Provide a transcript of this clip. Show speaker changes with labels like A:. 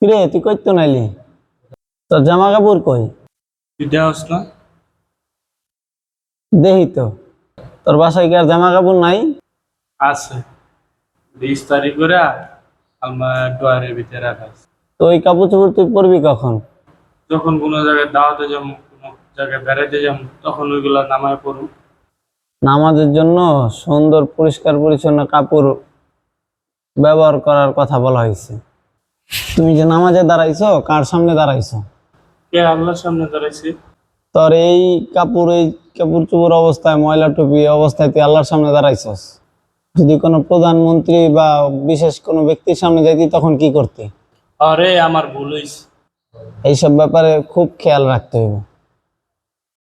A: কিরে তুই কই তো নাইলি? তোর জামা কাপড় কই?
B: তুই দেওস না?
A: দেহি তো। তোর বাসায় কি আর জামা কাপড় নাই?
B: আছে, 20 তারিখ করে আমার ড্রয়ারের ভিতরে রাখা আছে।
A: তো ওই কাপড় চোপড় তুই পরবি কখন?
B: যখন কোনো জায়গায় দাওয়াতে যাবো, কোনো জায়গায় বেড়াইতে যাবো, তখন ওইগুলা নামায় পড়ু।
A: নামাজের জন্য সুন্দর পরিষ্কার পরিচ্ছন্ন কাপড় ব্যবহার করার কথা বলা হয়েছে। তুমি যে নামাজে দাঁড়াইছো, কার সামনে দাঁড়াইছো?
B: কে আল্লাহর সামনে দাঁড়াইছি?
A: তোর এই কাপড় চোপড় অবস্থায়, ময়লা টুপি অবস্থায় তুই আল্লাহর সামনে দাঁড়াইছস। যদি কোনো প্রধানমন্ত্রী বা বিশেষ কোনো ব্যক্তির সামনে যাইতি তখন কি করতি?
B: আরে আমার ভুল হইছে।
A: এইসব ব্যাপারে খুব খেয়াল রাখতে হবে।